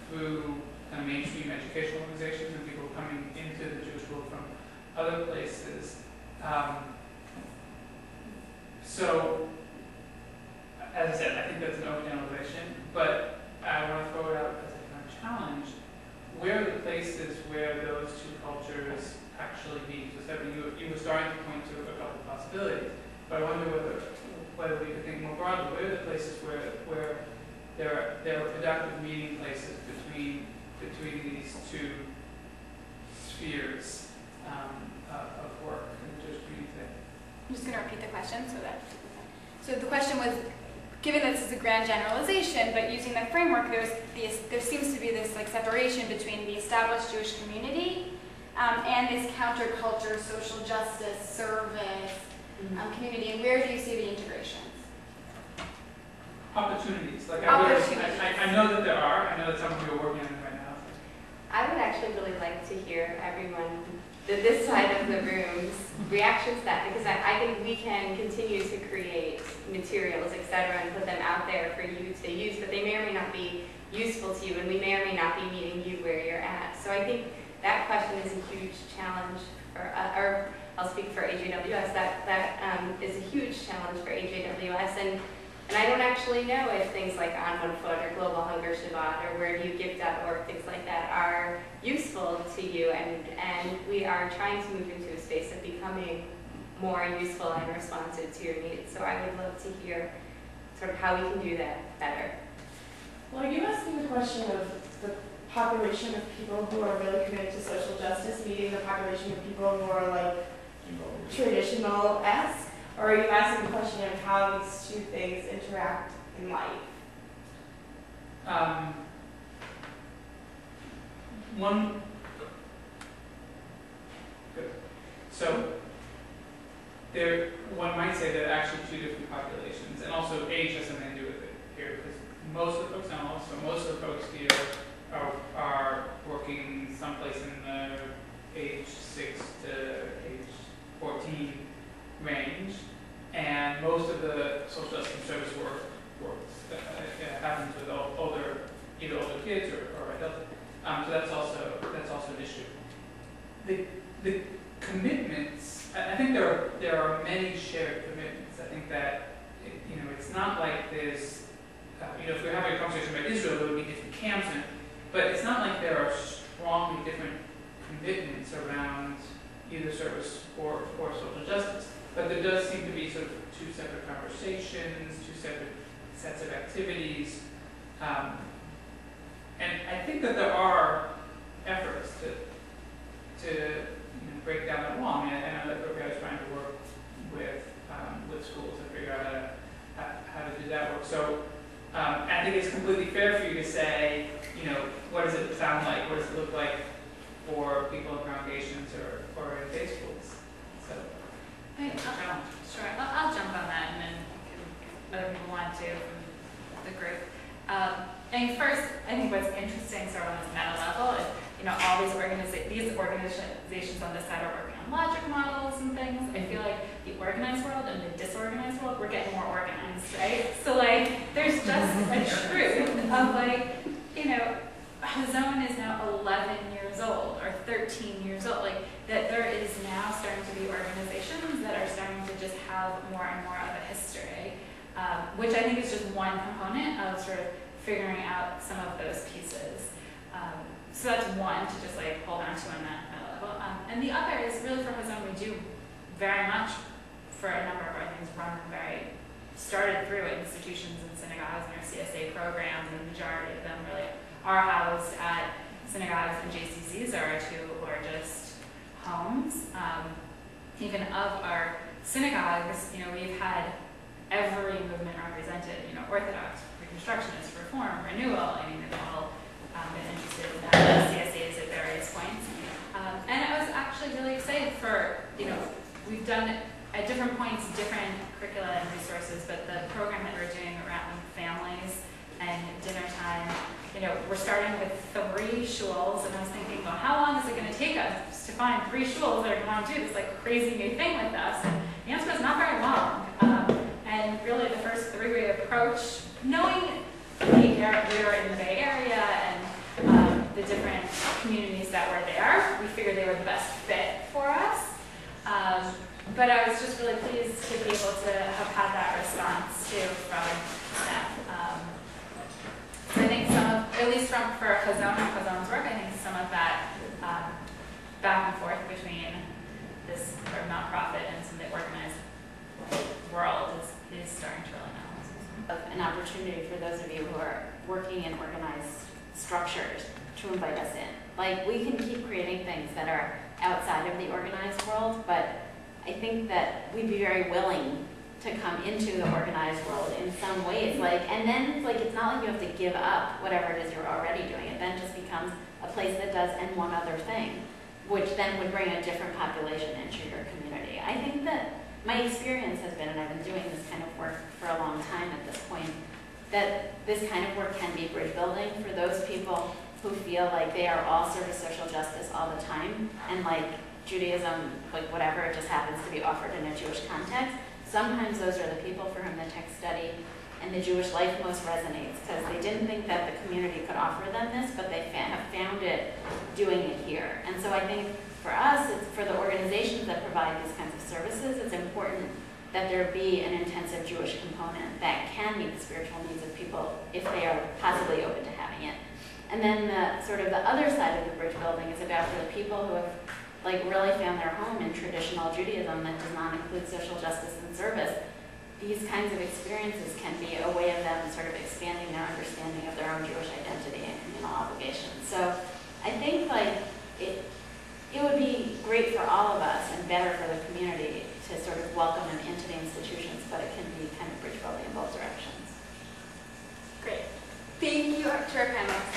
through mainstream educational organizations and people coming into the Jewish world from other places. So, as I said, I think that's an overgeneralization, but I want to throw it out as a kind of challenge. Where are the places where those two cultures actually meet? So, Stephanie, you were starting to point to a couple of possibilities, but I wonder whether we could think more broadly. Where are the places where there are productive meeting places between these two spheres of work in the Jewish community today? I'm just going to repeat the question so the question was, given that this is a grand generalization, but using that framework, there seems to be this like separation between the established Jewish community and this counterculture, social justice, service community, and where do you see the integrations? Opportunities. Like Opportunities. I know that there are. I know that some of you are working on them right now. I would actually really like to hear everyone, this side of the room's reaction to that, because I think we can continue to create materials, etc., and put them out there for you to use, but they may or may not be useful to you, and we may or may not be meeting you where you're at. So I think that question is a huge challenge for, or I'll speak for AJWS, that is a huge challenge for AJWS, and I don't actually know if things like On One Foot or Global Hunger Shabbat or Where Do You Give.org, things like that, are useful to you, and we are trying to move into a space of becoming more useful and responsive to your needs. So I would love to hear sort of how we can do that better. Well, are you asking the question of the population of people who are really committed to social justice meeting the population of people who are like traditional-esque? Or are you asking the question of how these two things interact in life? Good. So one might say that actually two different populations, and also age has something to do with it here, because most of the folks, not all, so most of the folks here are working someplace in the age 6 to age 14 range, and most of the social justice service work happens with either older kids or adults. So that's also an issue. The commitments, I think there are many shared commitments. I think that it's not like there's if we're having a conversation about Israel, there would be different camps, but it's not like there are strongly different commitments around either service or social justice. But there does seem to be sort of two separate conversations, two separate sets of activities. And I think that there are efforts to break down that wall. I mean, I know that Brookhouse is trying to work with schools and figure out how to do that work. So I think it's completely fair for you to say, what does it sound like? What does it look like for people in congregations or in faith schools? So. Sure, I'll jump on that, and then if other people want to from the group. First, I think what's interesting sort of on this meta level is, all these organizations on this side are working on logic models and things. I feel like the organized world and the disorganized world, we're getting more organized, right? So there's just a truth of Hazon is now 11 years old or 13 years old. That there is now starting to be organizations that are starting to just have more and more of a history, which I think is just one component of sort of figuring out some of those pieces. So that's one to just hold on to on that level. And the other is really for Hazon, we do very much for a number of our things started through institutions and synagogues and our CSA programs, and the majority of them really are housed at synagogues and JCCs are our two largest homes. Even of our synagogues, we've had every movement represented, Orthodox, Reconstructionist, Reform, Renewal. They've all been interested in that, CSAs at various points. And I was actually really excited for, we've done at different points different curricula and resources, but the program that we're doing around families and dinner time, we're starting with 3 shuls, and I was thinking, well, how long is it going to take us to find 3 shuls that are going to do this crazy new thing with us? And the answer is not very long. And really the first 3 we approach, knowing we are in the Bay Area and for Chazon and Chazon's work, I think some of that back and forth between this sort of nonprofit and some of the organized world is starting to really know. An opportunity for those of you who are working in organized structures to invite us in. Like, we can keep creating things that are outside of the organized world, but I think that we'd be very willing to come into the organized world in some ways. Like, and then it's like, it's not like you have to give up whatever it is you're already doing. It then just becomes a place that does and one other thing, which then would bring a different population into your community. I think that my experience has been, and I've been doing this kind of work for a long time at this point, that this kind of work can be bridge building for those people who feel like they are all sort of social justice all the time, and like Judaism, like whatever, it just happens to be offered in a Jewish context. Sometimes those are the people for whom the text study and the Jewish life most resonates, because they didn't think that the community could offer them this, but they have found it doing it here. And so I think for us, it's for the organizations that provide these kinds of services, it's important that there be an intensive Jewish component that can meet the spiritual needs of people if they are possibly open to having it. And then the sort of the other side of the bridge building is about the people who have like really found their home in traditional Judaism that does not include social justice and service. These kinds of experiences can be a way of them sort of expanding their understanding of their own Jewish identity and communal obligations. So I think like it would be great for all of us and better for the community to sort of welcome them into the institutions, but it can be kind of bridge building in both directions. Great. Thank you to our panelists.